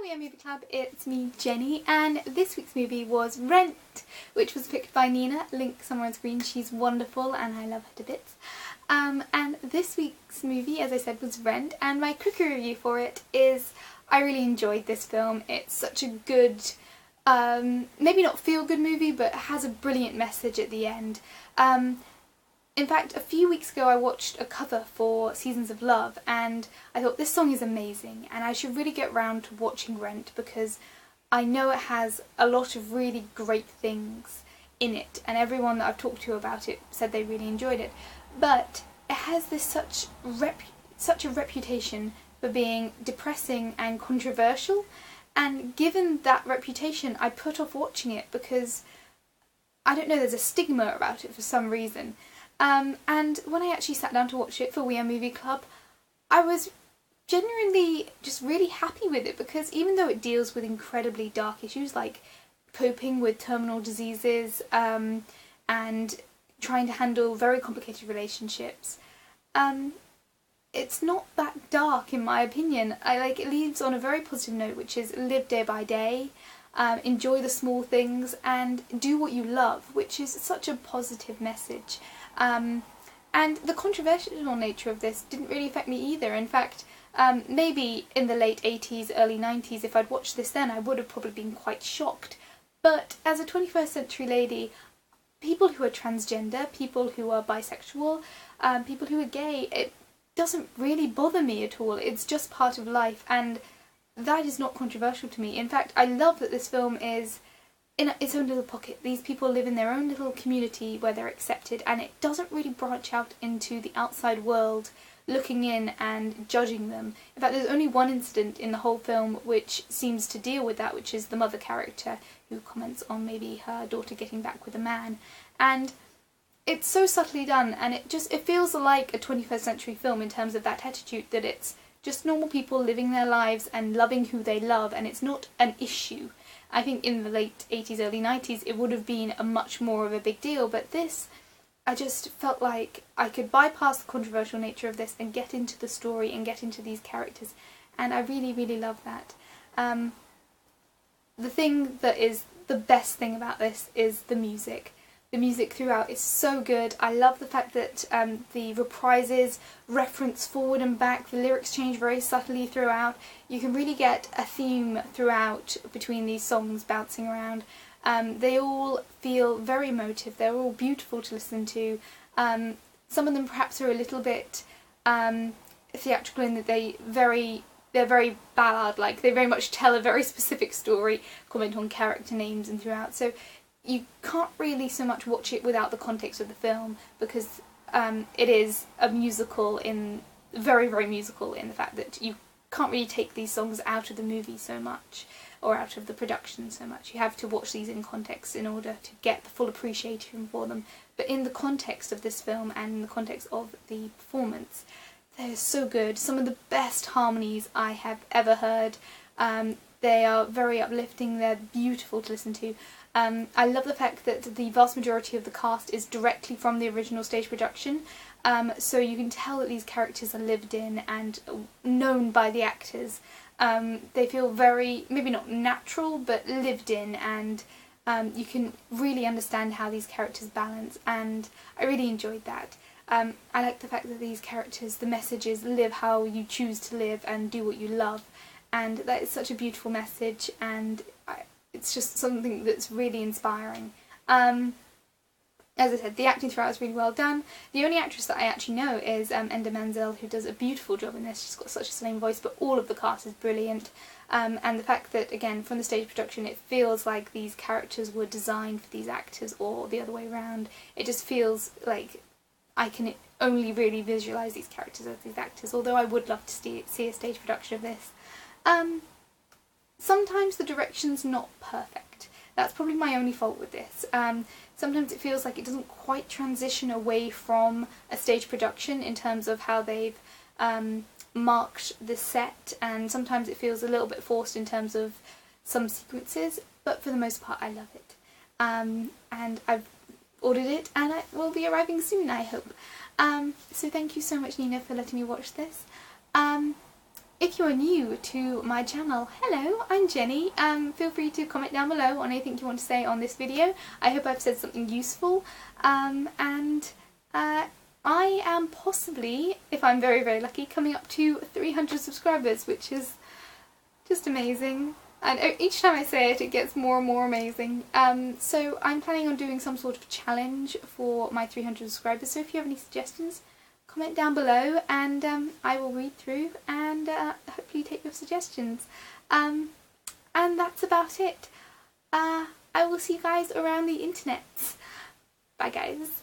Hi We Are Movie Club, it's me Jenny, and this week's movie was Rent, which was picked by Nina, link somewhere on screen. She's wonderful and I love her to bits. And this week's movie, as I said, was Rent, and my cookie review for it is I really enjoyed this film. It's such a good, maybe not feel-good movie, but has a brilliant message at the end. In fact, a few weeks ago I watched a cover for Seasons of Love and I thought this song is amazing and I should really get round to watching Rent because I know it has a lot of really great things in it and everyone that I've talked to about it said they really enjoyed it. But it has this such a reputation for being depressing and controversial, and given that reputation I put off watching it because I don't know, there's a stigma about it for some reason. And when I actually sat down to watch it for We Are Movie Club, I was genuinely just really happy with it because even though it deals with incredibly dark issues like coping with terminal diseases and trying to handle very complicated relationships, it's not that dark in my opinion. It leaves on a very positive note, which is live day by day, enjoy the small things and do what you love, which is such a positive message. And the controversial nature of this didn't really affect me either. In fact, maybe in the late 80s, early 90s, if I'd watched this then, I would have probably been quite shocked. But as a 21st century lady, people who are transgender, people who are bisexual, people who are gay, it doesn't really bother me at all. It's just part of life, and that is not controversial to me. In fact, I love that this film is in its own little pocket. These people live in their own little community where they're accepted, and it doesn't really branch out into the outside world looking in and judging them. In fact, there's only one incident in the whole film which seems to deal with that, which is the mother character who comments on maybe her daughter getting back with a man. And it's so subtly done, and it feels like a 21st century film in terms of that attitude, that it's just normal people living their lives and loving who they love, and it's not an issue. I think in the late 80s, early 90s it would have been a much more of a big deal, but this, I just felt like I could bypass the controversial nature of this and get into the story and get into these characters, and I really, really love that. The thing that is the best thing about this is the music. The music throughout is so good. I love the fact that the reprises reference forward and back. The lyrics change very subtly throughout. You can really get a theme throughout between these songs bouncing around. They all feel very emotive. They're all beautiful to listen to. Some of them perhaps are a little bit theatrical in that they're very ballad-like. They very much tell a very specific story, comment on character names and throughout. So you can't really so much watch it without the context of the film because it is a musical, very, very musical in the fact that you can't really take these songs out of the movie so much or out of the production so much. You have to watch these in context in order to get the full appreciation for them. But in the context of this film and in the context of the performance, they're so good. Some of the best harmonies I have ever heard. They are very uplifting, they're beautiful to listen to. I love the fact that the vast majority of the cast is directly from the original stage production, so you can tell that these characters are lived in and known by the actors. They feel very, maybe not natural, but lived in, and you can really understand how these characters balance, and I really enjoyed that. I like the fact that these characters, the message is live how you choose to live and do what you love, and that is such a beautiful message, and it's just something that's really inspiring. As I said, the acting throughout is really well done. The only actress that I actually know is Enda Menzel, who does a beautiful job in this. She's got such a stunning voice, but all of the cast is brilliant. And the fact that, again, from the stage production, it feels like these characters were designed for these actors or the other way around. It just feels like I can only really visualise these characters as these actors, although I would love to see a stage production of this. Sometimes the direction's not perfect. That's probably my only fault with this. Sometimes it feels like it doesn't quite transition away from a stage production in terms of how they've marked the set, and sometimes it feels a little bit forced in terms of some sequences, but for the most part I love it. And I've ordered it and it will be arriving soon, I hope. So thank you so much, Nina, for letting me watch this. If you're new to my channel, hello, I'm Jenny. Feel free to comment down below on anything you want to say on this video. I hope I've said something useful, I am possibly, if I'm very, very lucky, coming up to 300 subscribers, which is just amazing. And each time I say it, it gets more and more amazing. So I'm planning on doing some sort of challenge for my 300 subscribers, so if you have any suggestions, comment down below and I will read through and hopefully take your suggestions. And that's about it. I will see you guys around the internet. Bye guys.